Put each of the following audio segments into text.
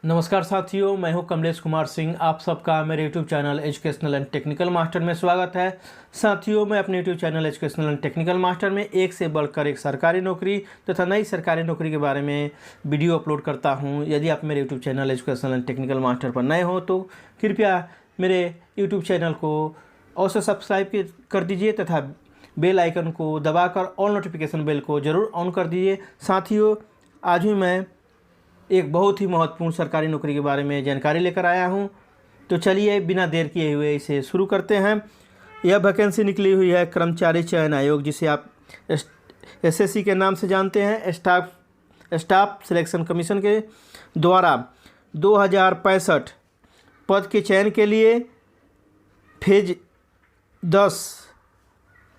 नमस्कार साथियों, मैं हूं कमलेश कुमार सिंह। आप सबका मेरे YouTube channel educational and technical master में स्वागत है। साथियों, मैं अपने YouTube channel educational and technical master में एक से बढ़कर एक सरकारी नौकरी तथा नई सरकारी नौकरी के बारे में वीडियो अपलोड करता हूं। यदि आप मेरे YouTube channel educational and technical master पर नए हो तो कृपया मेरे YouTube चैनल को अवश्य सब्सक्राइब कर दीजिए तथा बेल आइकन को दबाकर ऑल नोटिफिकेशन बेल को ज़रूर ऑन कर दीजिए। साथियों, आज ही मैं एक बहुत ही महत्वपूर्ण सरकारी नौकरी के बारे में जानकारी लेकर आया हूं। तो चलिए बिना देर किए हुए इसे शुरू करते हैं। यह वैकेंसी निकली हुई है कर्मचारी चयन आयोग, जिसे आप एसएससी के नाम से जानते हैं, स्टाफ सिलेक्शन कमीशन के द्वारा 2065 पद के चयन के लिए फेज 10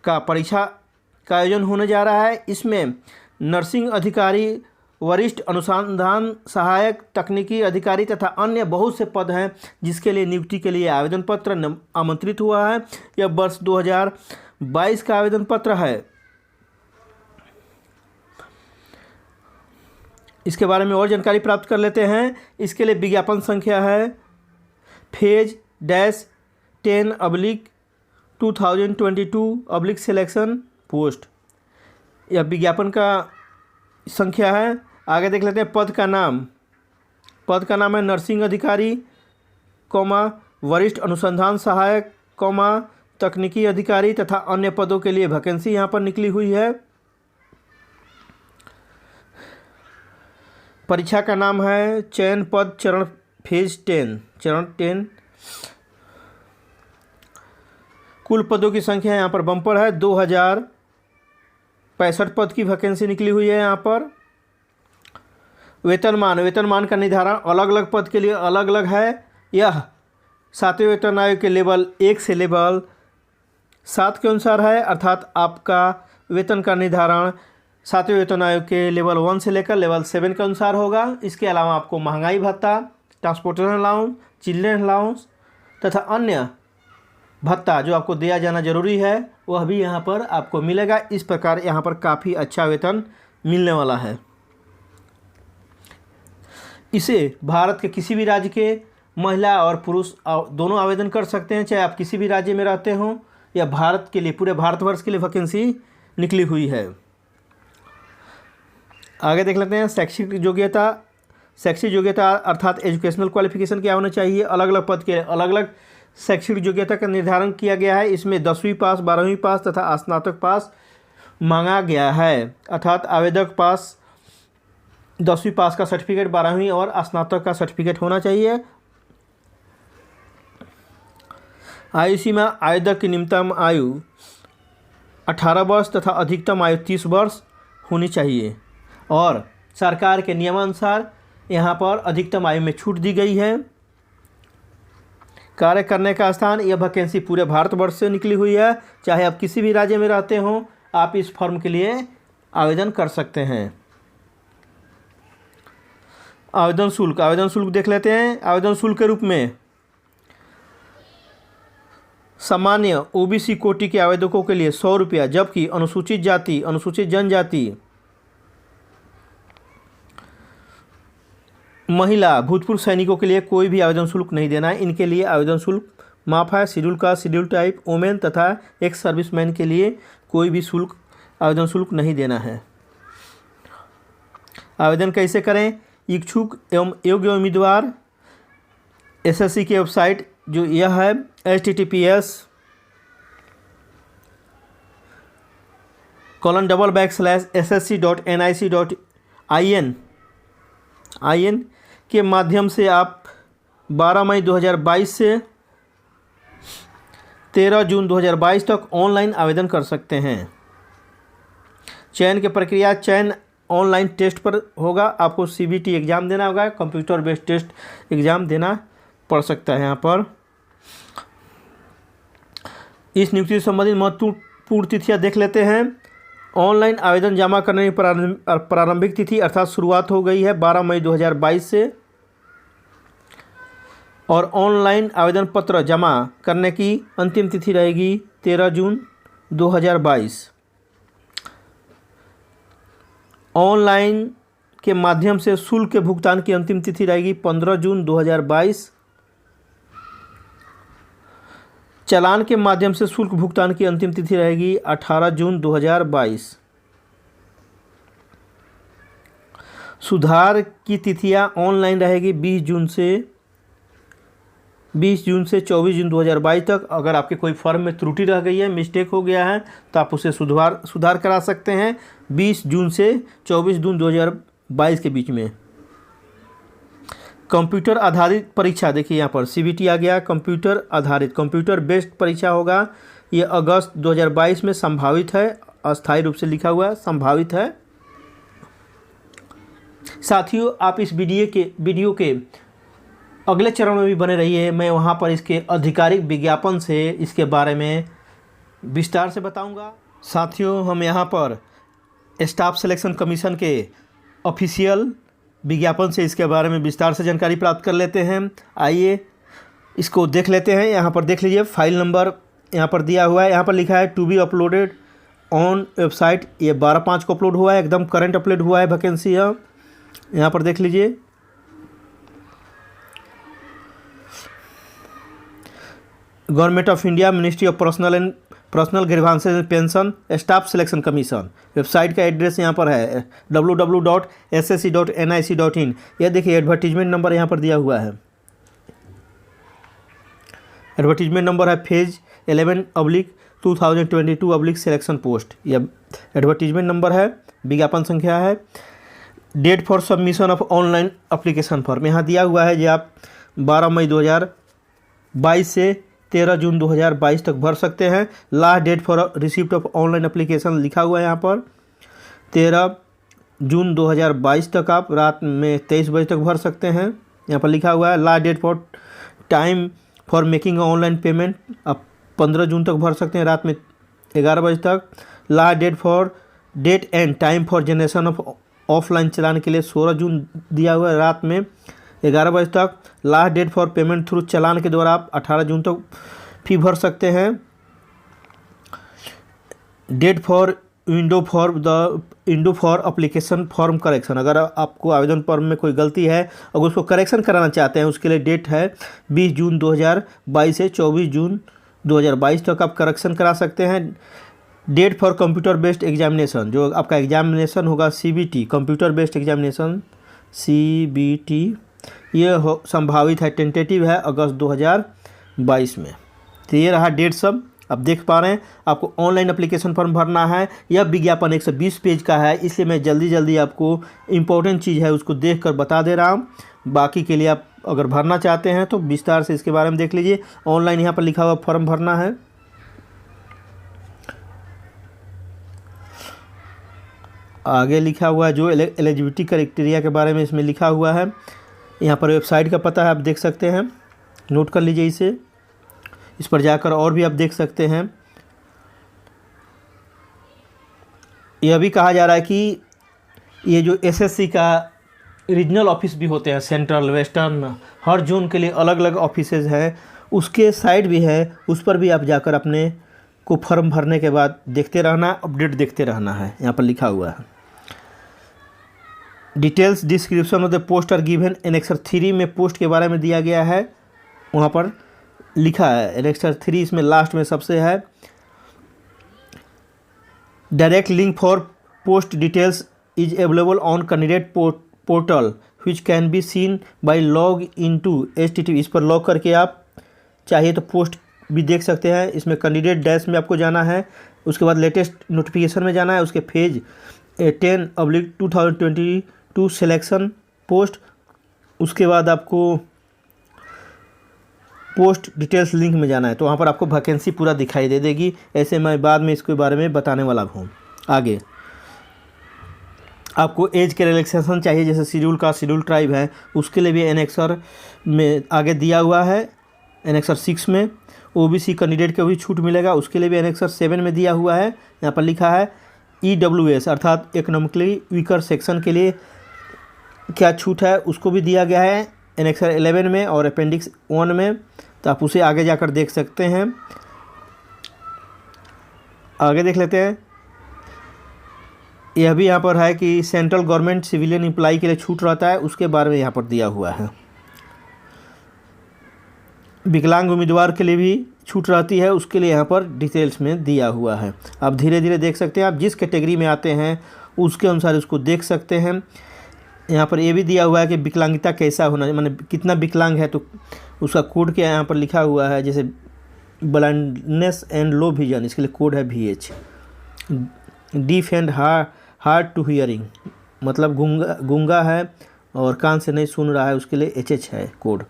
का परीक्षा का आयोजन होने जा रहा है। इसमें नर्सिंग अधिकारी, वरिष्ठ अनुसंधान सहायक, तकनीकी अधिकारी तथा अन्य बहुत से पद हैं, जिसके लिए नियुक्ति के लिए आवेदन पत्र आमंत्रित हुआ है। यह वर्ष 2022 का आवेदन पत्र है। इसके बारे में और जानकारी प्राप्त कर लेते हैं। इसके लिए विज्ञापन संख्या है फेज -10/2022 सिलेक्शन पोस्ट। यह विज्ञापन का संख्या है। आगे देख लेते हैं पद का नाम है नर्सिंग अधिकारी, वरिष्ठ अनुसंधान सहायक, तकनीकी अधिकारी तथा अन्य पदों के लिए वैकेंसी यहाँ पर निकली हुई है। परीक्षा का नाम है चयन पद चरण फेज 10। कुल पदों की संख्या यहाँ पर बम्पर है। 2065 पद की वैकेंसी निकली हुई है। यहाँ पर वेतनमान का निर्धारण अलग अलग पद के लिए अलग अलग है। यह 7वें वेतन आयोग के लेवल 1 से लेवल 7 के अनुसार है, अर्थात आपका वेतन का निर्धारण 7वें वेतन आयोग के लेवल 1 से लेकर लेवल 7 के अनुसार होगा। इसके अलावा आपको महंगाई भत्ता, ट्रांसपोर्टेशन अलाउंस, चिल्ड्रेन अलाउंस तथा अन्य भत्ता जो आपको दिया जाना जरूरी है वह भी यहाँ पर आपको मिलेगा। इस प्रकार यहाँ पर काफ़ी अच्छा वेतन मिलने वाला है। इसे भारत के किसी भी राज्य के महिला और पुरुष दोनों आवेदन कर सकते हैं, चाहे आप किसी भी राज्य में रहते हों या भारत के लिए, पूरे भारतवर्ष के लिए वैकेंसी निकली हुई है। आगे देख लेते हैं शैक्षिक योग्यता अर्थात एजुकेशनल क्वालिफिकेशन क्या होना चाहिए। अलग अलग पद के अलग अलग शैक्षिक योग्यता का निर्धारण किया गया है। इसमें 10वीं पास, 12वीं पास तथा स्नातक पास मांगा गया है, अर्थात आवेदक पास 10वीं पास का सर्टिफिकेट, 12वीं और स्नातक का सर्टिफिकेट होना चाहिए। आयु सीमा, आवेदक की न्यूनतम आयु 18 वर्ष तथा अधिकतम आयु 30 वर्ष होनी चाहिए। और सरकार के नियमानुसार यहाँ पर अधिकतम आयु में छूट दी गई है। कार्य करने का स्थान, यह वैकेंसी पूरे भारतवर्ष से निकली हुई है। चाहे आप किसी भी राज्य में रहते हों, आप इस फॉर्म के लिए आवेदन कर सकते हैं। आवेदन शुल्क देख लेते हैं। आवेदन शुल्क के रूप में सामान्य ओबीसी कोटि के आवेदकों के लिए 100 रुपया, जबकि अनुसूचित जाति, अनुसूचित जनजाति, महिला, भूतपूर्व सैनिकों के लिए कोई भी आवेदन शुल्क नहीं देना है। इनके लिए आवेदन शुल्क माफ है। Schedule caste, schedule type, women तथा एक्स सर्विसमैन के लिए कोई भी आवेदन शुल्क नहीं देना है। आवेदन कैसे करें? इच्छुक एवं योग्य उम्मीदवार एसएससी की वेबसाइट जो यह है https://ssc.nic.in के माध्यम से आप 12 मई 2022 से 13 जून 2022 तक ऑनलाइन आवेदन कर सकते हैं। चयन की प्रक्रिया, चयन ऑनलाइन टेस्ट पर होगा। आपको सीबीटी एग्ज़ाम देना होगा, कंप्यूटर बेस्ड टेस्ट एग्ज़ाम देना पड़ सकता है। यहाँ पर इस नियुक्ति से संबंधित महत्वपूर्ण तिथियाँ देख लेते हैं। ऑनलाइन आवेदन जमा करने की प्रारंभिक तिथि अर्थात शुरुआत हो गई है 12 मई 2022 से, और ऑनलाइन आवेदन पत्र जमा करने की अंतिम तिथि रहेगी 13 जून 2022। ऑनलाइन के माध्यम से शुल्क के भुगतान की अंतिम तिथि रहेगी 15 जून 2022। चालान के माध्यम से शुल्क भुगतान की अंतिम तिथि रहेगी 18 जून 2022। सुधार की तिथियां ऑनलाइन रहेगी 20 जून से 24 जून 2022 तक। अगर आपके कोई फॉर्म में त्रुटि रह गई है, मिस्टेक हो गया है, तो आप उसे सुधार करा सकते हैं 20 जून से 24 जून 2022 के बीच में। कंप्यूटर आधारित परीक्षा, देखिए यहाँ पर CBT आ गया, कंप्यूटर आधारित, कंप्यूटर बेस्ड परीक्षा होगा। ये अगस्त 2022 में संभावित है, अस्थायी रूप से लिखा हुआ है, संभावित है। साथियों, आप इस वीडियो के अगले चरण में भी बने रहिए। मैं वहाँ पर इसके आधिकारिक विज्ञापन से इसके बारे में विस्तार से बताऊंगा। साथियों, हम यहाँ पर स्टाफ सिलेक्शन कमीशन के ऑफिशियल विज्ञापन से इसके बारे में विस्तार से जानकारी प्राप्त कर लेते हैं। आइए इसको देख लेते हैं। यहाँ पर देख लीजिए, फाइल नंबर यहाँ पर दिया हुआ है, यहाँ पर लिखा है to be uploaded on website. ये 12/5 को अपलोड हुआ है, एकदम करंट अपलोड हुआ है वैकेंसी है। यहाँ पर देख लीजिए, government of India, ministry of personal grievances and pension, staff selection commission. Website का एड्रेस यहाँ पर है www.ssc.nic.in। यह देखिए एडवर्टीजमेंट नंबर यहाँ पर दिया हुआ है। एडवर्टीजमेंट नंबर है फेज 11/2022 सिलेक्शन पोस्ट। यह एडवर्टीजमेंट नंबर है, विज्ञापन संख्या है। Date for submission of online application form यहाँ दिया हुआ है, जो आप 12 मई 2022 से 13 जून 2022 तक भर सकते हैं। Last date for receipt of online application लिखा हुआ है यहाँ पर 13 जून 2022 तक आप रात में 23 बजे तक भर सकते हैं। यहाँ पर लिखा हुआ है last date for time for making online payment, आप 15 जून तक भर सकते हैं रात में 11 बजे तक। Last date for date and time for generation of offline challan के लिए 16 जून दिया हुआ है रात में 11 बजे तक। Last date for payment through challan के द्वारा आप 18 जून तक फी भर सकते हैं। Date for window for application form correction, अगर आपको आवेदन फॉर्म में कोई गलती है अगर उसको करेक्शन कराना चाहते हैं, उसके लिए डेट है 20 जून 2022 से 24 जून 2022 तक आप करेक्शन करा सकते हैं। Date for computer based examination, जो आपका एग्जामिनेशन होगा CBT, computer based examination CBT, ये संभावित है, टेंटेटिव है अगस्त 2022 में। तो ये रहा डेट सब आप देख पा रहे हैं। आपको ऑनलाइन एप्लीकेशन फॉर्म भरना है। यह विज्ञापन 120 पेज का है, इसलिए मैं जल्दी आपको इम्पोर्टेंट चीज़ है उसको देखकर बता दे रहा हूँ। बाकी के लिए आप अगर भरना चाहते हैं तो विस्तार से इसके बारे में देख लीजिए। ऑनलाइन यहाँ पर लिखा हुआ फॉर्म भरना है। आगे लिखा हुआ है जो एलिजिबिलिटी क्राइटेरिया के बारे में इसमें लिखा हुआ है। यहाँ पर वेबसाइट का पता है, आप देख सकते हैं, नोट कर लीजिए इसे। इस पर जाकर और भी आप देख सकते हैं। यह भी कहा जा रहा है कि ये जो SSC का रीजनल ऑफिस भी होते हैं, सेंट्रल वेस्टर्न, हर जोन के लिए अलग अलग ऑफिसेज हैं, उसके साइट भी है, उस पर भी आप जाकर अपने को फॉर्म भरने के बाद देखते रहना, अपडेट देखते रहना है। यहाँ पर लिखा हुआ है details description of the post are given. Annexure 3 में पोस्ट के बारे में दिया गया है, वहाँ पर लिखा है। एनेक्सर 3 इसमें लास्ट में सबसे है। Direct link for post details is available on candidate portal which can be seen by log in to HTTP। इस पर लॉग करके आप चाहिए तो पोस्ट भी देख सकते हैं। इसमें कैंडिडेट डैश में आपको जाना है, उसके बाद लेटेस्ट नोटिफिकेशन में जाना है, उसके फेज 10/2022 सिलेक्शन पोस्ट, उसके बाद आपको पोस्ट डिटेल्स लिंक में जाना है, तो वहाँ पर आपको वैकेंसी पूरा दिखाई दे देगी। ऐसे मैं बाद में इसके बारे में बताने वाला हूँ। आगे आपको एज के रिलैक्सेशन चाहिए, जैसे शेड्यूल कास्ट, शेड्यूल ट्राइब है, उसके लिए भी एनेक्सर में आगे दिया हुआ है। एनेक्सर 6 में OBC कैंडिडेट को भी छूट मिलेगा, उसके लिए भी एनेक्सर 7 में दिया हुआ है। यहाँ पर लिखा है EWS अर्थात इकोनॉमिकली वीकर सेक्शन के लिए क्या छूट है, उसको भी दिया गया है एनेक्सर 11 में और अपेंडिक्स 1 में, तो आप उसे आगे जाकर देख सकते हैं। आगे देख लेते हैं। यह भी यहाँ पर है कि सेंट्रल गवर्नमेंट सिविलियन एम्प्लॉय के लिए छूट रहता है, उसके बारे में यहाँ पर दिया हुआ है। विकलांग उम्मीदवार के लिए भी छूट रहती है, उसके लिए यहाँ पर डिटेल्स में दिया हुआ है। आप धीरे धीरे देख सकते हैं, आप जिस कैटेगरी में आते हैं उसके अनुसार उसको देख सकते हैं। यहाँ पर ये भी दिया हुआ है कि विकलांगता कैसा होना, माने कितना विकलांग है, तो उसका कोड क्या यहाँ पर लिखा हुआ है। जैसे ब्लाइंडनेस एंड लो विजन, इसके लिए कोड है VH। Deaf and hard to hearing, मतलब गूंगा है और कान से नहीं सुन रहा है, उसके लिए HH है कोड।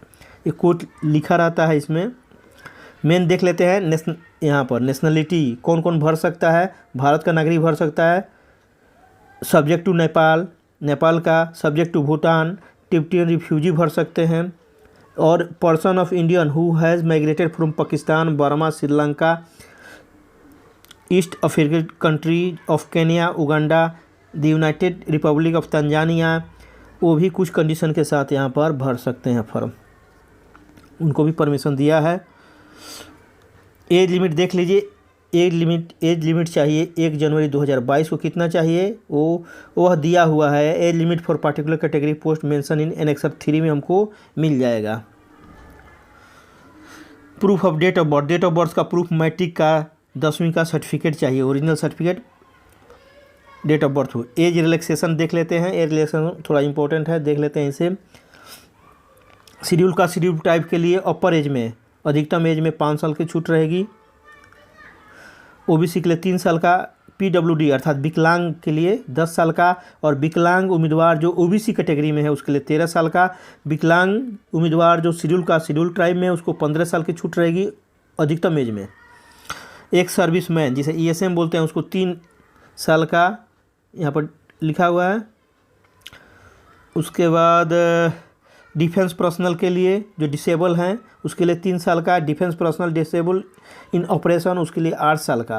ये कोड लिखा रहता है इसमें। मेन देख लेते हैं यहाँ पर नेशनलिटी कौन कौन भर सकता है। भारत का नागरिक भर सकता है, सब्जेक्ट टू नेपाल का, subject to Bhutan, Tibetan refugee भर सकते हैं, और person of Indian who has migrated from Pakistan, Burma, Sri Lanka, East African country of Kenya, Uganda, the United Republic of Tanzania, वो भी कुछ कंडीशन के साथ यहाँ पर भर सकते हैं फॉर्म, उनको भी परमिशन दिया है। एज लिमिट देख लीजिए, एज लिमिट चाहिए 1 जनवरी 2022 को कितना चाहिए वह दिया हुआ है। Age limit for particular category post mention in annexure 3 में हमको मिल जाएगा। Proof of date of birth, date of birth का प्रूफ, मैट्रिक का 10वीं का सर्टिफिकेट चाहिए, original certificate, date of birth हो। एज रिलैक्सेशन देख लेते हैं, एज रिलैक्सेशन थोड़ा इंपॉर्टेंट है, देख लेते हैं इसे। शेड्यूल का शेड्यूल टाइप के लिए अपर एज में, अधिकतम एज में 5 साल की छूट रहेगी। OBC के लिए 3 साल का, PWD अर्थात विकलांग के लिए 10 साल का, और विकलांग उम्मीदवार जो OBC कैटेगरी में है उसके लिए 13 साल का। विकलांग उम्मीदवार जो शेड्यूल ट्राइब में है उसको 15 साल की छूट रहेगी अधिकतम एज में। एक सर्विसमैन जिसे ESM बोलते हैं उसको 3 साल का यहाँ पर लिखा हुआ है। उसके बाद डिफेंस पर्सनल के लिए जो डिसेबल हैं उसके लिए 3 साल का, डिफेंस पर्सनल डिसेबल इन ऑपरेशन उसके लिए 8 साल का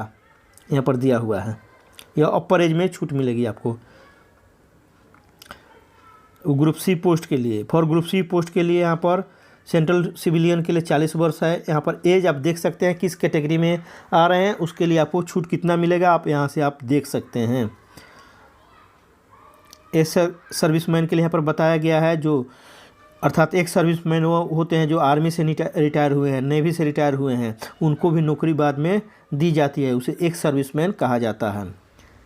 यहाँ पर दिया हुआ है। यह अपर एज में छूट मिलेगी आपको। ग्रुप C पोस्ट के लिए, फॉर ग्रुप C पोस्ट के लिए यहाँ पर सेंट्रल सिविलियन के लिए 40 वर्ष है। यहाँ पर एज आप देख सकते हैं किस कैटेगरी में आ रहे हैं, उसके लिए आपको छूट कितना मिलेगा आप यहाँ से आप देख सकते हैं। एज सर्विसमैन के लिए यहाँ पर बताया गया है, जो अर्थात एक सर्विसमैन वो होते हैं जो आर्मी से रिटायर हुए हैं, नेवी से रिटायर हुए हैं, उनको भी नौकरी बाद में दी जाती है, उसे एक सर्विसमैन कहा जाता है।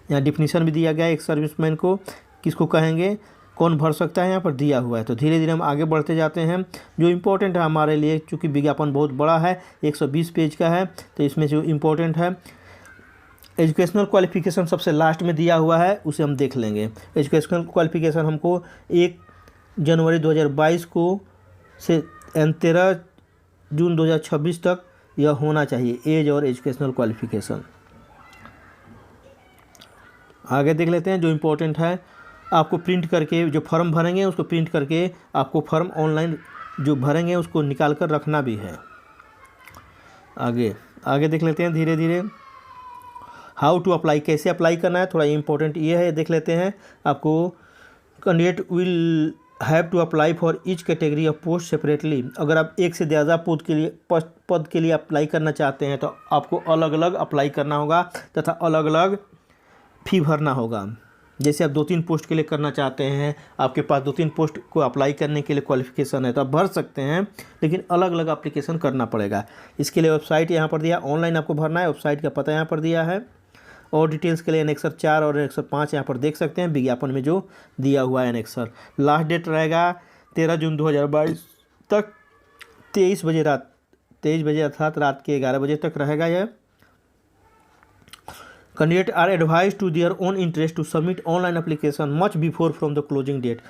यहाँ डिफिनीशन भी दिया गया है एक सर्विसमैन को किसको कहेंगे, कौन भर सकता है, यहाँ पर दिया हुआ है। तो धीरे धीरे हम आगे बढ़ते जाते हैं। जो इम्पोर्टेंट है हमारे लिए, चूँकि विज्ञापन बहुत बड़ा है, 120 पेज का है, तो इसमें जो इम्पोर्टेंट है एजुकेशनल क्वालिफिकेशन सबसे लास्ट में दिया हुआ है, उसे हम देख लेंगे। एजुकेशनल क्वालिफिकेशन हमको 1 जनवरी 2022 को से 13 जून 2026 तक यह होना चाहिए, एज और एजुकेशनल क्वालिफिकेशन। आगे देख लेते हैं जो इम्पोर्टेंट है, आपको प्रिंट करके जो फॉर्म भरेंगे उसको प्रिंट करके आपको फॉर्म ऑनलाइन जो भरेंगे उसको निकाल कर रखना भी है। आगे देख लेते हैं धीरे धीरे। हाउ टू अप्लाई, कैसे अप्लाई करना है, थोड़ा इम्पोर्टेंट ये है, देख लेते हैं। आपको candidate will have to apply for each category of post separately. अगर आप एक से ज़्यादा पद के लिए अप्लाई करना चाहते हैं तो आपको अलग अलग अप्लाई करना होगा तथा अलग अलग फ़ी भरना होगा। जैसे आप 2-3 पोस्ट के लिए करना चाहते हैं, आपके पास 2-3 पोस्ट को अप्लाई करने के लिए क्वालिफिकेशन है तो आप भर सकते हैं, लेकिन अलग अलग एप्लीकेशन करना पड़ेगा। इसके लिए वेबसाइट यहाँ पर दिया, ऑनलाइन आपको भरना है, वेबसाइट का पता यहाँ पर दिया है। और डिटेल्स के लिए एनेक्सर 4 और एनेक्सर 5 यहाँ पर देख सकते हैं विज्ञापन में जो दिया हुआ है एनेक्सर। लास्ट डेट रहेगा 13 जून 2022 तक 23 बजे अर्थात रात के 11 बजे तक रहेगा यह। Candidate are advise to their own interest to submit online application much before from the closing date.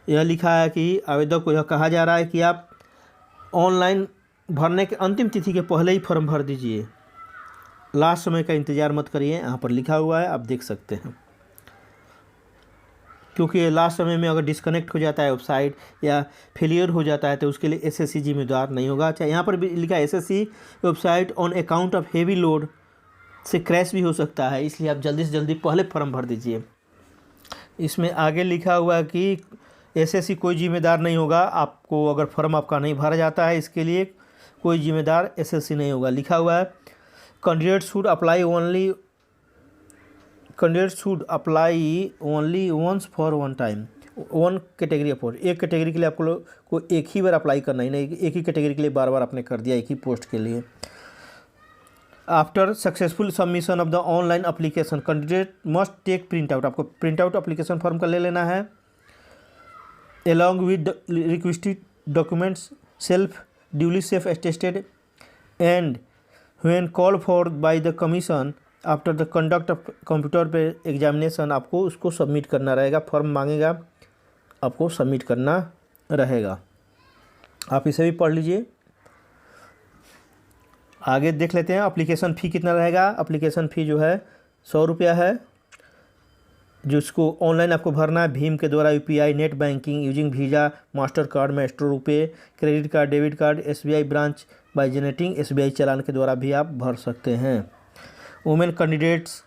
यह लिखा है कि आवेदक को यह कहा जा रहा है कि आप ऑनलाइन भरने के अंतिम तिथि के पहले ही फॉर्म भर दीजिए, लास्ट समय का इंतज़ार मत करिए। यहाँ पर लिखा हुआ है, आप देख सकते हैं। क्योंकि लास्ट समय में अगर डिस्कनेक्ट हो जाता है वेबसाइट या फेलियर हो जाता है तो उसके लिए SSC जिम्मेदार नहीं होगा। अच्छा, यहाँ पर भी लिखा है SSC website on account of heavy load से क्रैश भी हो सकता है, इसलिए आप जल्दी से जल्दी पहले फॉर्म भर दीजिए। इसमें आगे लिखा हुआ है कि SSC कोई जिम्मेदार नहीं होगा, आपको अगर फॉर्म आपका नहीं भरा जाता है इसके लिए कोई जिम्मेदार SSC नहीं होगा। लिखा हुआ है candidate should apply only candidate should apply only once for one time, one category oppose, एक कैटेगरी के लिए आपको को एक ही बार अप्लाई करना ही नहीं, एक ही कैटेगरी के लिए बार बार आपने कर दिया एक ही पोस्ट के लिए। After successful submission of the online application candidate must take print out, आपको प्रिंट आउट अप्लीकेशन फॉर्म का ले लेना है, along with the requested documents self duly self attested and when called for by the commission after the conduct of computer पे examination आपको उसको submit करना रहेगा, फॉर्म मांगेगा आपको सबमिट करना रहेगा। आप इसे भी पढ़ लीजिए। आगे देख लेते हैं एप्लीकेशन फ़ी कितना रहेगा। एप्लीकेशन फ़ी जो है 100 रुपया है, जिसको ऑनलाइन आपको भरना है भीम के द्वारा, UPI, net banking using Visa, Master card, Master RuPay, credit card, debit card, SBI branch by generating SBI challan के द्वारा भी आप भर सकते हैं। Women candidates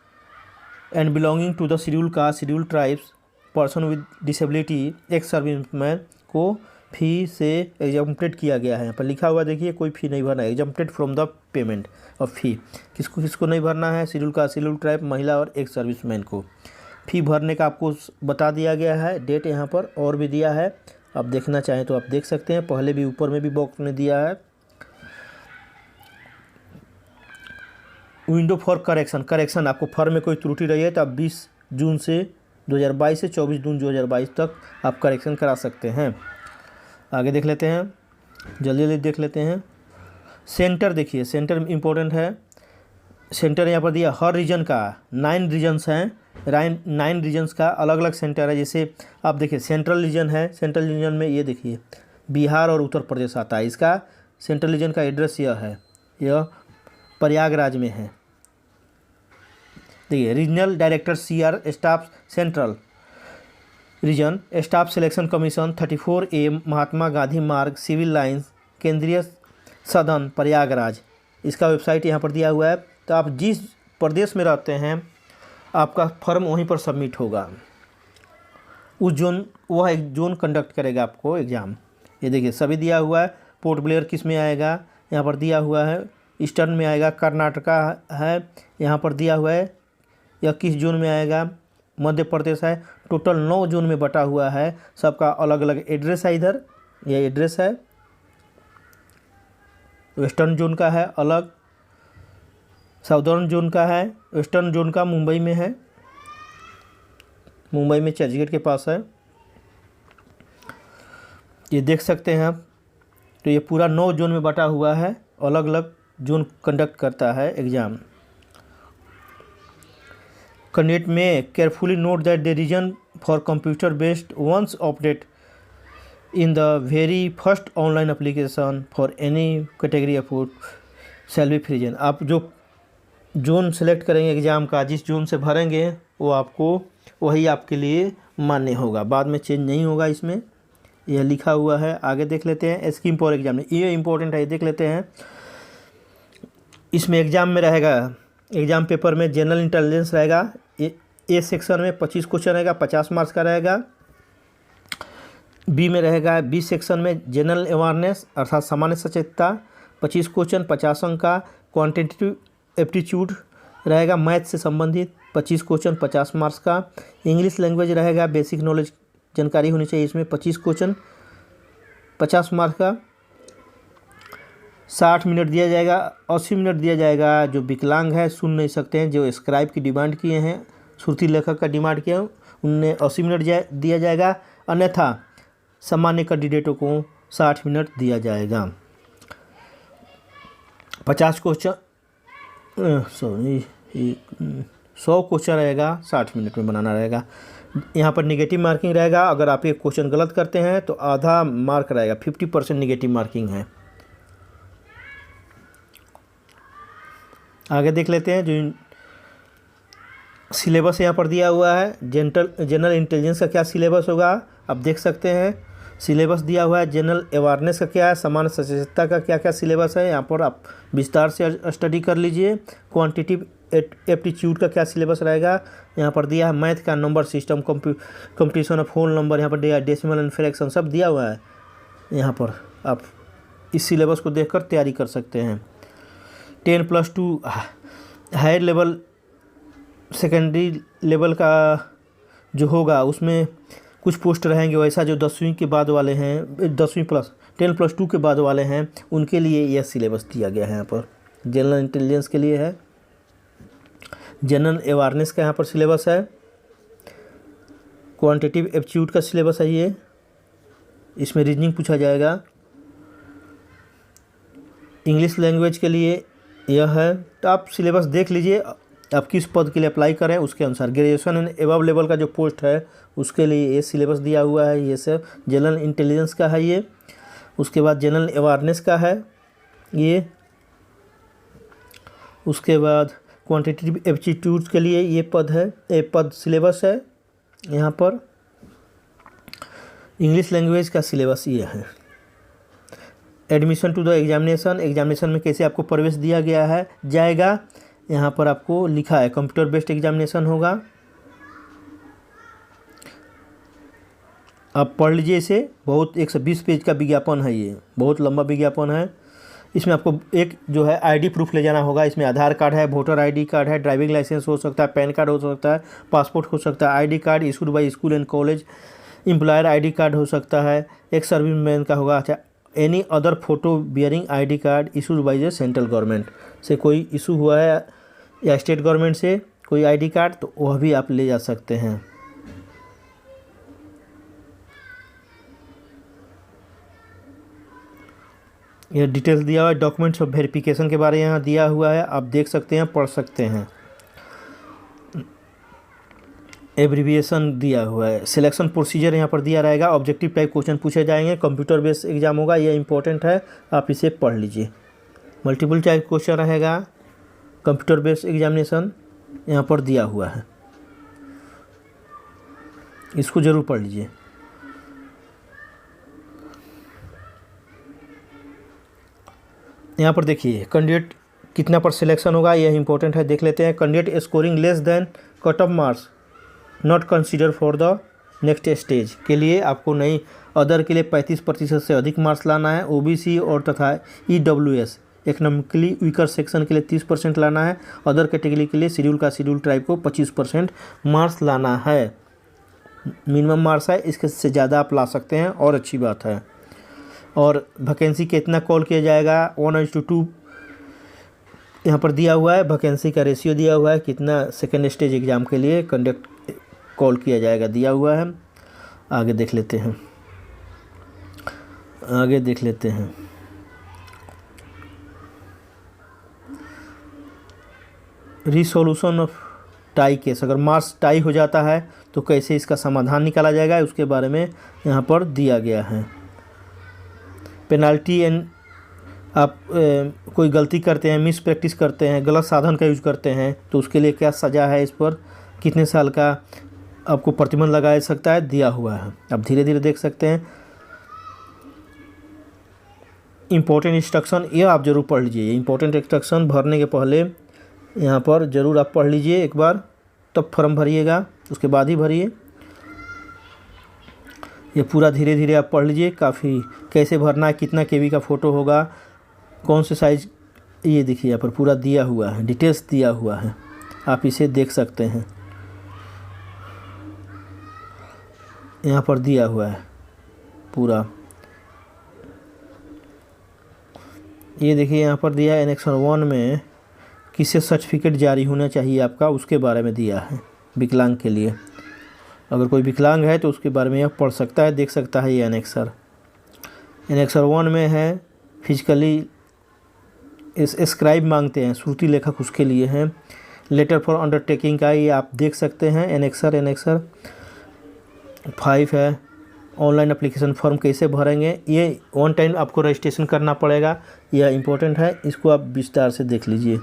and belonging to the schedule caste, schedule tribes, person with disability, ex serviceman को fee से exempted किया गया है। यहाँ पर लिखा हुआ देखिए, कोई फ़ी नहीं भरना है, exempted from the payment of fee. किसको किसको नहीं भरना है? शेड्यूल कास्ट, शेड्यूल ट्राइब, महिला और एक्स सर्विसमैन को। फ़ी भरने का आपको बता दिया गया है, डेट यहाँ पर और भी दिया है, आप देखना चाहें तो आप देख सकते हैं, पहले भी ऊपर में भी बॉक्स में दिया है। विंडो फॉर करेक्शन आपको फॉर्म में कोई त्रुटि रही है तो आप 20 जून से 2022 से 24 जून 2022 तक आप करेक्शन करा सकते हैं। आगे देख लेते हैं, जल्दी जल्दी देख लेते हैं। सेंटर देखिए, सेंटर इम्पोर्टेंट है। सेंटर यहाँ पर दिया हर रीजन का, 9 रीजन्स हैं, 9 रीजन्स का अलग अलग सेंटर है। जैसे आप देखिए सेंट्रल रीजन है, सेंट्रल रीजन में ये देखिए बिहार और उत्तर प्रदेश आता है। इसका सेंट्रल रीजन का एड्रेस यह है, यह प्रयागराज में है। देखिए regional director CR staff central region, staff selection commission 34A Mahatma Gandhi मार्ग, सिविल लाइंस, केंद्रीय सदन प्रयागराज। इसका वेबसाइट यहाँ पर दिया हुआ है। तो आप जिस प्रदेश में रहते हैं आपका फॉर्म वहीं पर सबमिट होगा। उस जोन, वह एक जोन कंडक्ट करेगा आपको एग्ज़ाम। ये देखिए सभी दिया हुआ है। पोर्ट ब्लेयर किस में आएगा यहाँ पर दिया हुआ है, ईस्टर्न में आएगा, कर्नाटका है यहाँ पर दिया हुआ है, यह किस जोन में आएगा, मध्य प्रदेश है। टोटल 9 जोन में बटा हुआ है, सबका अलग अलग एड्रेस है। इधर यह एड्रेस है, वेस्टर्न जोन का है अलग, साउदर्न जोन का है, वेस्टर्न जोन का मुंबई में है, मुंबई में चर्चगेट के पास है, ये देख सकते हैं आप। तो ये पूरा 9 जोन में बटा हुआ है, अलग अलग जोन कंडक्ट करता है exam. Candidate may carefully note that the region for computer based once updated in the very first online application for any category of shall be frozen. आप जो जोन सेलेक्ट करेंगे एग्ज़ाम का, जिस zone से भरेंगे वो आपको वही आपके लिए मान्य होगा, बाद में चेंज नहीं होगा। इसमें यह लिखा हुआ है। आगे देख लेते हैं स्कीम फॉर एग्जाम, ये इंपॉर्टेंट है, ये देख लेते हैं। इसमें एग्ज़ाम में रहेगा, एग्ज़ाम पेपर में जनरल इंटेलिजेंस रहेगा, ए सेक्शन में 25 क्वेश्चन रहेगा, 50 मार्क्स का रहेगा। बी में रहेगा, बी सेक्शन में जनरल अवेयरनेस अर्थात सामान्य सचेतता 25 क्वेश्चन 50 अंक का। क्वांटिटेटिव एप्टीट्यूड रहेगा, मैथ से संबंधित 25 क्वेश्चन 50 मार्क्स का। इंग्लिश लैंग्वेज रहेगा, बेसिक नॉलेज जानकारी होनी चाहिए, इसमें 25 क्वेश्चन 50 मार्क्स का। 60 मिनट दिया जाएगा, 80 मिनट दिया जाएगा। जो विकलांग है, सुन नहीं सकते हैं, जो स्क्राइब की डिमांड किए हैं, श्रुति लेखक का डिमांड किया, उनने 80 मिनट दिया जाएगा। अन्यथा सामान्य कैंडिडेटों को 60 मिनट दिया जाएगा। 50 क्वेश्चन 100 क्वेश्चन रहेगा, 60 मिनट में बनाना रहेगा। यहाँ पर निगेटिव मार्किंग रहेगा, अगर आप एक क्वेश्चन गलत करते हैं तो आधा मार्क रहेगा, 50% निगेटिव मार्किंग है। आगे देख लेते हैं, जो सिलेबस यहाँ पर दिया हुआ है, जनरल इंटेलिजेंस का क्या सिलेबस होगा आप देख सकते हैं। सिलेबस दिया हुआ है, जनरल अवेयरनेस का क्या है, सामान्य सचेतता का क्या क्या सिलेबस है, यहाँ पर आप विस्तार से स्टडी कर लीजिए। क्वांटिटिव एप्टीट्यूड का क्या सिलेबस रहेगा, यहाँ पर दिया है। मैथ का, number system, competition of whole number यहाँ पर दिया है, डेसिमल एंड फ्रैक्शन सब दिया हुआ है। यहाँ पर आप इस सिलेबस को देखकर तैयारी कर सकते हैं। 10+2 हायर लेवल सेकेंडरी लेवल का जो होगा उसमें कुछ पोस्ट रहेंगे, वैसा जो 10वीं के बाद वाले हैं, 10वीं प्लस 10+2 के बाद वाले हैं, उनके लिए यह सिलेबस दिया गया है। यहाँ पर जनरल इंटेलिजेंस के लिए है, जनरल अवेयरनेस का यहाँ पर सिलेबस है, क्वांटिटेटिव एप्टीट्यूड का सिलेबस है ये, इसमें रीजनिंग पूछा जाएगा। इंग्लिश लैंग्वेज के लिए यह है। तो आप सिलेबस देख लीजिए, आप किस पद के लिए अप्लाई करें उसके अनुसार। ग्रेजुएशन एंड एबव लेवल का जो पोस्ट है उसके लिए ये सिलेबस दिया हुआ है। ये सब जनरल इंटेलिजेंस का है ये। उसके बाद जनरल अवेयरनेस का है ये। उसके बाद क्वांटिटेटिव एप्टीट्यूड के लिए ये पद है, सिलेबस है यहाँ पर। इंग्लिश लैंग्वेज का सिलेबस ये है। एडमिशन टू द एग्जामिनेशन में कैसे आपको प्रवेश दिया गया है जाएगा, यहाँ पर आपको लिखा है कंप्यूटर बेस्ड एग्जामिनेशन होगा। आप पढ़ लीजिए इसे, बहुत 120 पेज का विज्ञापन है ये, बहुत लंबा विज्ञापन है। इसमें आपको एक जो है आईडी प्रूफ ले जाना होगा। इसमें आधार कार्ड है, वोटर आईडी कार्ड है, ड्राइविंग लाइसेंस हो सकता है, पैन कार्ड हो सकता है, पासपोर्ट हो सकता है, ID card issued by school and college, employer ID card हो सकता है, एक सर्विसमैन का होगा। अच्छा, any other photo bearing ID card issued by the central government से कोई इशू हुआ है या स्टेट गवर्नमेंट से कोई आईडी कार्ड, तो वह भी आप ले जा सकते हैं। यह डिटेल्स दिया हुआ है। डॉक्यूमेंट्स ऑफ वेरिफिकेशन के बारे में यहाँ दिया हुआ है, आप देख सकते हैं, पढ़ सकते हैं। एब्रीविएशन दिया हुआ है। सिलेक्शन प्रोसीजर यहाँ पर दिया रहेगा। ऑब्जेक्टिव टाइप क्वेश्चन पूछे जाएंगे, कंप्यूटर बेस्ड एग्जाम होगा, यह इंपॉर्टेंट है, आप इसे पढ़ लीजिए। मल्टीपल चॉइस क्वेश्चन रहेगा, कंप्यूटर बेस्ड एग्जामिनेशन यहाँ पर दिया हुआ है, इसको ज़रूर पढ़ लीजिए। यहाँ पर देखिए कैंडिडेट कितना पर सिलेक्शन होगा, यह इंपॉर्टेंट है, देख लेते हैं। Candidate scoring less than cut off marks not consider for the next stage के लिए आपको नहीं, अदर के लिए 35% से अधिक मार्क्स लाना है। ओबीसी और तथा EWS इकोनॉमिकली वीकर सेक्शन के लिए 30% लाना है। अदर कैटेगरी के लिए शेड्यूल ट्राइब को 25% मार्क्स लाना है। मिनिमम मार्क्स है, इसके से ज़्यादा आप ला सकते हैं और अच्छी बात है। और वैकेंसी कितना कॉल किया जाएगा, 1:2 यहाँ पर दिया हुआ है। वैकेंसी का रेशियो दिया हुआ है, कितना सेकेंड स्टेज एग्ज़ाम के लिए कंडक्ट कॉल किया जाएगा दिया हुआ है। आगे देख लेते हैं। रिसोल्यूशन ऑफ टाई केस, अगर मार्क्स टाई हो जाता है तो कैसे इसका समाधान निकाला जाएगा, उसके बारे में यहाँ पर दिया गया है। पेनाल्टी एंड आप कोई गलती करते हैं, मिस प्रैक्टिस करते हैं, गलत साधन का यूज करते हैं, तो उसके लिए क्या सज़ा है, इस पर कितने साल का आपको प्रतिबंध लगाया सकता है, दिया हुआ है। आप धीरे धीरे देख सकते हैं। इम्पोर्टेंट इंस्ट्रक्शन, ये आप ज़रूर पढ़ लीजिए। इम्पोर्टेंट इंस्ट्रक्शन भरने के पहले यहाँ पर ज़रूर आप पढ़ लीजिए एक बार, तब फॉर्म भरिएगा, उसके बाद ही भरिए। ये पूरा धीरे धीरे आप पढ़ लीजिए। काफ़ी कैसे भरना है, कितना केबी का फ़ोटो होगा, कौन से साइज़, ये देखिए यहाँ पर पूरा दिया हुआ है, डिटेल्स दिया हुआ है, आप इसे देख सकते हैं। यहाँ पर दिया हुआ है पूरा, ये देखिए यहाँ पर दिया है। एनेक्शन 1 में किससे सर्टिफिकेट जारी होना चाहिए आपका, उसके बारे में दिया है विकलांग के लिए। अगर कोई विकलांग है तो उसके बारे में यह पढ़ सकता है, देख सकता है। ये एनेक्सर 1 में है। फिजिकली स्क्राइब मांगते हैं, श्रुति लेखक, उसके लिए है। लेटर फॉर अंडरटेकिंग का ये आप देख सकते हैं। एनेक्सर 5 है। ऑनलाइन एप्लीकेशन फॉर्म कैसे भरेंगे, ये 1 टाइम आपको रजिस्ट्रेशन करना पड़ेगा, यह इंपॉर्टेंट है, इसको आप विस्तार से देख लीजिए।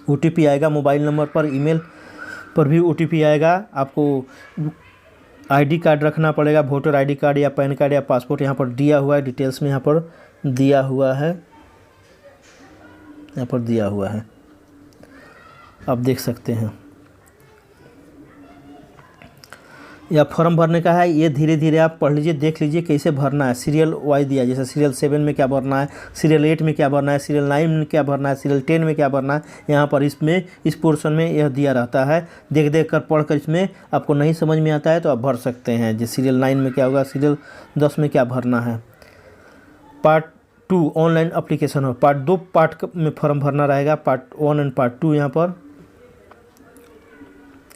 OTP आएगा मोबाइल नंबर पर, ईमेल पर भी OTP आएगा। आपको आईडी कार्ड रखना पड़ेगा, वोटर आईडी कार्ड या पैन कार्ड या पासपोर्ट, यहाँ पर दिया हुआ है, डिटेल्स में यहाँ पर दिया हुआ है, यहाँ पर दिया हुआ है, आप देख सकते हैं। या फॉर्म भरने का है, ये धीरे धीरे आप पढ़ लीजिए, देख लीजिए कैसे भरना है। सीरियल वाइज दिया है, जैसे सीरियल 7 में क्या भरना है, सीरियल 8 में क्या भरना है, सीरियल 9 में क्या भरना है, सीरियल 10 में क्या भरना है। यहाँ पर इसमें इस पोर्शन में यह दिया रहता है। देख देख कर पढ़ कर इसमें आपको नहीं समझ में आता है तो आप भर सकते हैं। जैसे सीरियल 9 में क्या होगा, सीरियल 10 में क्या भरना है। पार्ट 2 ऑनलाइन एप्लीकेशन हो, पार्ट 2 पार्ट में फॉर्म भरना रहेगा, पार्ट 1 एंड पार्ट 2। यहाँ पर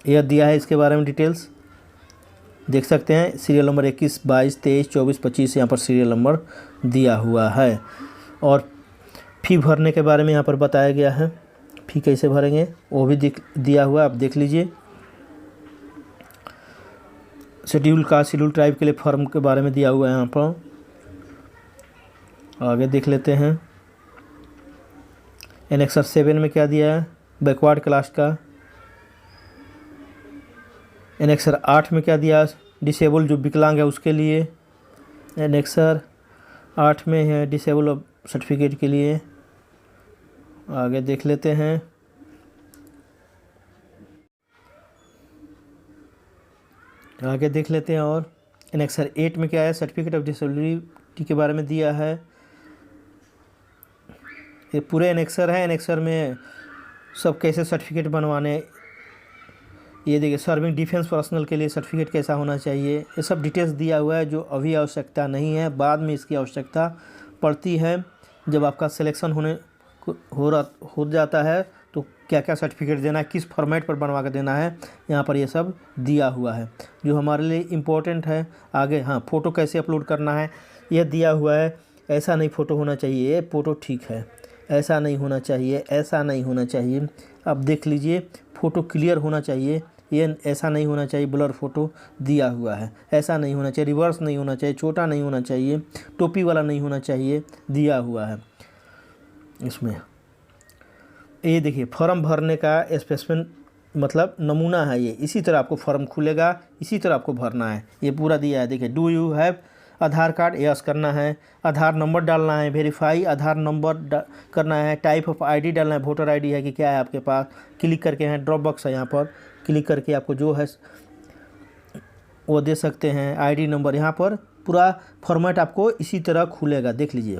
यह दिया है, इसके बारे में डिटेल्स देख सकते हैं। सीरियल नंबर 21, 22, 23, 24, 25 यहाँ पर सीरियल नंबर दिया हुआ है। और फ़ी भरने के बारे में यहाँ पर बताया गया है, फ़ी कैसे भरेंगे वो भी दिया हुआ है, आप देख लीजिए। शेड्यूल कास्ट शेड्यूल ट्राइब के लिए फॉर्म के बारे में दिया हुआ है यहाँ पर, आगे देख लेते हैं। एनेक्सर 7 में क्या दिया है, बैकवर्ड क्लास का। एनेक्सर 8 में क्या दिया, डिसेबल जो विकलांग है उसके लिए। एनेक्सर 8 में है डिसेबल सर्टिफिकेट के लिए, आगे देख लेते हैं। आगे देख लेते हैं। और एनेक्सर 8 में क्या है, सर्टिफिकेट ऑफ डिसेबिलिटी के बारे में दिया है। ये पूरे एनेक्सर है, एनेक्सर में सब कैसे सर्टिफिकेट बनवाने, ये देखिए सर्विंग डिफेंस पर्सनल के लिए सर्टिफिकेट कैसा होना चाहिए, ये सब डिटेल्स दिया हुआ है। जो अभी आवश्यकता नहीं है, बाद में इसकी आवश्यकता पड़ती है। जब आपका सिलेक्शन हो जाता है तो क्या क्या सर्टिफिकेट देना है, किस फॉर्मेट पर बनवा कर देना है, यहाँ पर ये सब दिया हुआ है जो हमारे लिए इम्पोर्टेंट है। आगे हाँ, फ़ोटो कैसे अपलोड करना है यह दिया हुआ है। ऐसा नहीं फ़ोटो होना चाहिए, ये फ़ोटो ठीक है, ऐसा नहीं होना चाहिए, ऐसा नहीं होना चाहिए। आप देख लीजिए, फ़ोटो क्लियर होना चाहिए, ये ऐसा नहीं होना चाहिए, ब्लर फ़ोटो दिया हुआ है। ऐसा नहीं होना चाहिए, रिवर्स नहीं होना चाहिए, छोटा नहीं होना चाहिए, टोपी वाला नहीं होना चाहिए, दिया हुआ है इसमें। ये देखिए फॉर्म भरने का स्पेसिफिक मतलब नमूना है ये, इसी तरह आपको फॉर्म खुलेगा, इसी तरह आपको भरना है। ये पूरा दिया है, देखिए do you have Aadhaar card, yes करना है। आधार नंबर डालना है, वेरीफाई आधार नंबर करना है। टाइप ऑफ आईडी डालना है, वोटर आईडी है कि क्या है आपके पास, क्लिक करके है। ड्रॉप बॉक्स है, यहाँ पर क्लिक करके आपको जो है वो दे सकते हैं। आईडी नंबर, यहाँ पर पूरा फॉर्मेट आपको इसी तरह खुलेगा, देख लीजिए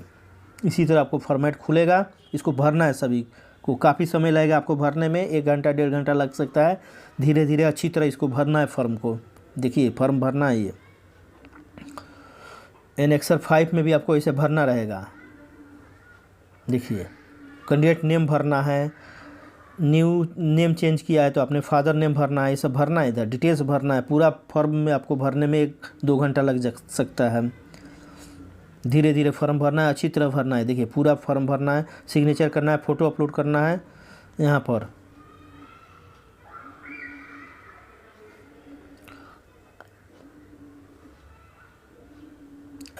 इसी तरह आपको फॉर्मेट खुलेगा। इसको भरना है, सभी को काफ़ी समय लगेगा आपको भरने में, 1 घंटा 1.5 घंटा लग सकता है। धीरे धीरे अच्छी तरह इसको भरना है फॉर्म को, देखिए फॉर्म भरना है ये। एनेक्सर 5 में भी आपको इसे भरना रहेगा, देखिए कैंडिडेट नेम भरना है, न्यू नेम चेंज किया है तो अपने फादर नेम भरना है, ये सब भरना है, इधर डिटेल्स भरना है। पूरा फॉर्म में आपको भरने में 1-2 घंटा लग सकता है। धीरे धीरे फॉर्म भरना है, अच्छी तरह भरना है, देखिए पूरा फॉर्म भरना है, सिग्नेचर करना है, फ़ोटो अपलोड करना है। यहाँ पर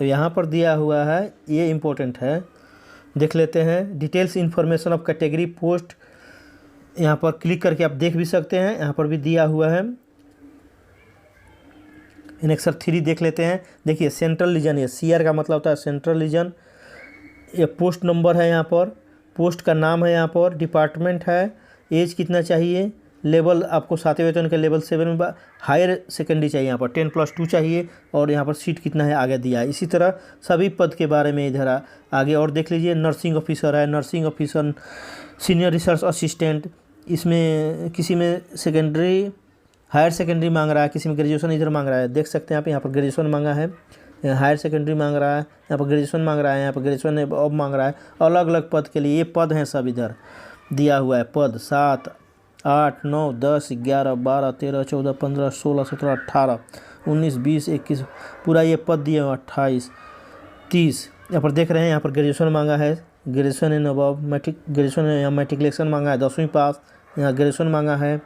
यहाँ पर दिया हुआ है, ये इम्पोर्टेंट है, देख लेते हैं। Details information of category post, यहाँ पर क्लिक करके आप देख भी सकते हैं, यहाँ पर भी दिया हुआ है। एनेक्सर 3 देख लेते हैं, देखिए सेंट्रल रीजन, ये CR का मतलब होता है सेंट्रल रीजन। ये पोस्ट नंबर है, यहाँ पर पोस्ट का नाम है, यहाँ पर डिपार्टमेंट है, एज कितना चाहिए, लेवल आपको 7वें वेतन के लेवल 7 में हायर सेकेंडरी चाहिए, यहाँ पर 10+2 चाहिए, और यहाँ पर सीट कितना है आगे दिया है। इसी तरह सभी पद के बारे में इधर आगे और देख लीजिए। नर्सिंग ऑफिसर है, nursing officer, senior research assistant, इसमें किसी में सेकेंडरी हायर सेकेंडरी मांग रहा है, किसी में ग्रेजुएशन इधर मांग रहा है, देख सकते हैं आप। यहाँ पर ग्रेजुएशन मांगा है, हायर सेकेंडरी मांग रहा है, यहाँ पर ग्रेजुएशन मांग रहा है, यहाँ पर ग्रेजुएशन अब मांग रहा है। अलग अलग पद के लिए ये पद हैं, सब इधर दिया हुआ है। पद 7, 8, 9, 10, 11, 12, 13, 14, 15, 16, 17, 18, 19, 20, 21 पूरा ये पद दिए हुआ। 28, 30 यहाँ पर देख रहे हैं, यहाँ पर ग्रेजुएशन मांगा है, ग्रेजुएशन इन अबव, ग्रेजुएशन यहाँ मैट्रिकुलेशन मांगा है, 10वीं पास, यहाँ ग्रेजुएशन मांगा है।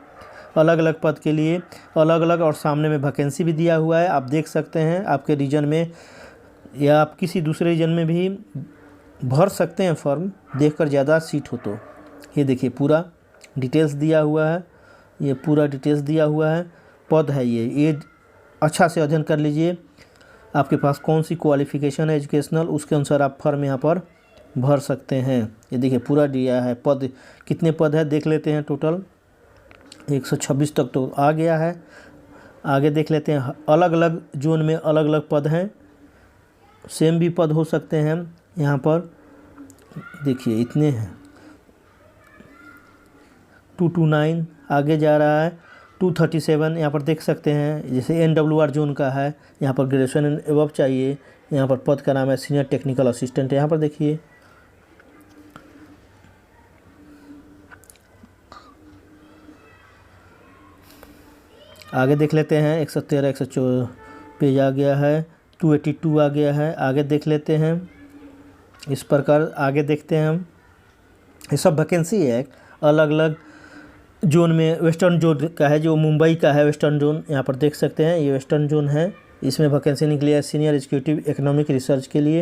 अलग अलग पद के लिए अलग अलग, और सामने में वैकेंसी भी दिया हुआ है, आप देख सकते हैं। आपके रीजन में या आप किसी दूसरे रीजन में भी भर सकते हैं फॉर्म, देखकर ज़्यादा सीट हो तो। ये देखिए पूरा डिटेल्स दिया हुआ है, ये पूरा डिटेल्स दिया हुआ है। पद है ये अच्छा से अध्ययन कर लीजिए, आपके पास कौन सी क्वालिफ़िकेशन है एजुकेशनल, उसके अनुसार आप फॉर्म यहाँ पर भर सकते हैं। ये देखिए पूरा दिया है। पद कितने पद है देख लेते हैं, टोटल 126 तक तो आ गया है। आगे देख लेते हैं, अलग अलग जोन में अलग अलग पद हैं, सेम भी पद हो सकते हैं। यहाँ पर देखिए इतने हैं, 229 आगे जा रहा है, 237 यहाँ पर देख सकते हैं। जैसे NWR जोन का है, यहाँ पर ग्रेजुएशन एंड अबव चाहिए। यहाँ पर पद का नाम है सीनियर टेक्निकल असिस्टेंट। यहाँ पर देखिए आगे देख लेते हैं, 113 114 पेज आ गया है, 282 आ गया है। आगे देख लेते हैं, इस प्रकार आगे देखते हैं हम। ये सब वैकेंसी है अलग अलग जोन में। वेस्टर्न जोन का है, जो मुंबई का है वेस्टर्न जोन, यहाँ पर देख सकते हैं, ये वेस्टर्न जोन है। इसमें वैकेंसी निकली है सीनियर एग्जीक्यूटिव इकोनॉमिक रिसर्च के लिए।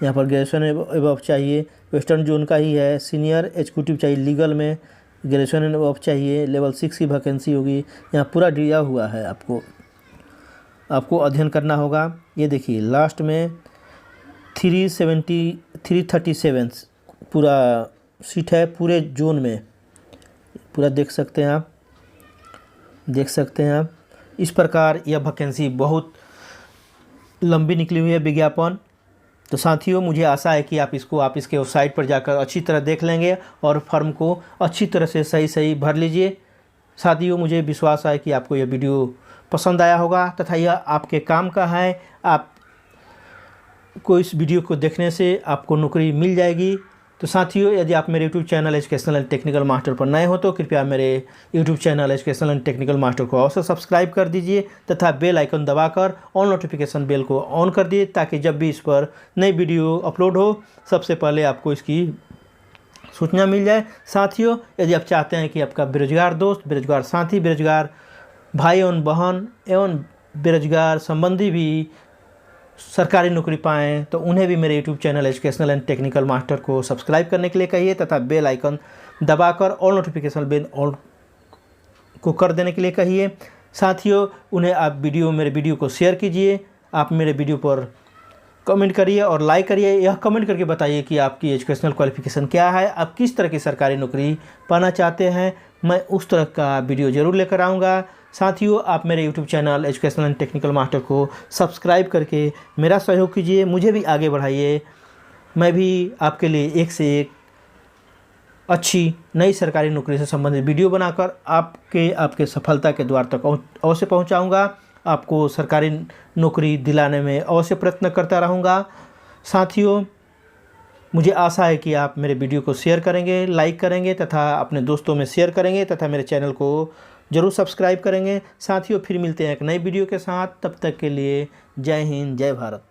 यहाँ पर ग्रेजुएशन एबव चाहिए, वेस्टर्न जोन का ही है। सीनियर एग्जीक्यूटिव चाहिए लीगल में, ग्रेजुएशन एबव चाहिए, लेवल 6 की वैकेंसी होगी। यहाँ पूरा दिया हुआ है, आपको अध्ययन करना होगा। ये देखिए लास्ट में 337 पूरा सीट है पूरे जोन में, पूरा देख सकते हैं आप। इस प्रकार यह वैकेंसी बहुत लंबी निकली हुई है विज्ञापन। तो साथियों, मुझे आशा है कि आप इसके वेबसाइट पर जाकर अच्छी तरह देख लेंगे और फॉर्म को अच्छी तरह से सही भर लीजिए। साथियों, मुझे विश्वास है कि आपको यह वीडियो पसंद आया होगा तथा यह आपके काम का है। आपको इस वीडियो को देखने से आपको नौकरी मिल जाएगी। तो साथियों, यदि आप मेरे YouTube channel educational and technical master पर नए हो तो कृपया मेरे YouTube channel educational and technical master को अवश्य सब्सक्राइब कर दीजिए तथा बेल आइकन दबाकर ऑल नोटिफिकेशन बेल को ऑन कर दिए, ताकि जब भी इस पर नई वीडियो अपलोड हो सबसे पहले आपको इसकी सूचना मिल जाए। साथियों, यदि आप चाहते हैं कि आपका बेरोजगार दोस्त, बेरोजगार साथी, बेरोजगार भाई एवं बहन एवं बेरोजगार संबंधी भी सरकारी नौकरी पाएँ, तो उन्हें भी मेरे YouTube channel educational and technical master को सब्सक्राइब करने के लिए कहिए तथा बेल आइकन दबाकर ऑल नोटिफिकेशन बेल ऑन को कर देने के लिए कहिए। साथियों, उन्हें आप मेरे वीडियो को शेयर कीजिए। आप मेरे वीडियो पर कमेंट करिए और लाइक करिए। यह कमेंट करके बताइए कि आपकी एजुकेशनल क्वालिफिकेशन क्या है, आप किस तरह की सरकारी नौकरी पाना चाहते हैं। मैं उस तरह का वीडियो ज़रूर लेकर आऊँगा। साथियों, आप मेरे YouTube channel educational and technical master को सब्सक्राइब करके मेरा सहयोग कीजिए, मुझे भी आगे बढ़ाइए। मैं भी आपके लिए एक से एक अच्छी नई सरकारी नौकरी से संबंधित वीडियो बनाकर आपके सफलता के द्वार तक अवश्य पहुंचाऊंगा। आपको सरकारी नौकरी दिलाने में अवश्य प्रयत्न करता रहूंगा। साथियों, मुझे आशा है कि आप मेरे वीडियो को शेयर करेंगे, लाइक करेंगे तथा अपने दोस्तों में शेयर करेंगे तथा मेरे चैनल को ज़रूर सब्सक्राइब करेंगे। साथियों, फिर मिलते हैं एक नई वीडियो के साथ। तब तक के लिए जय हिंद, जय भारत।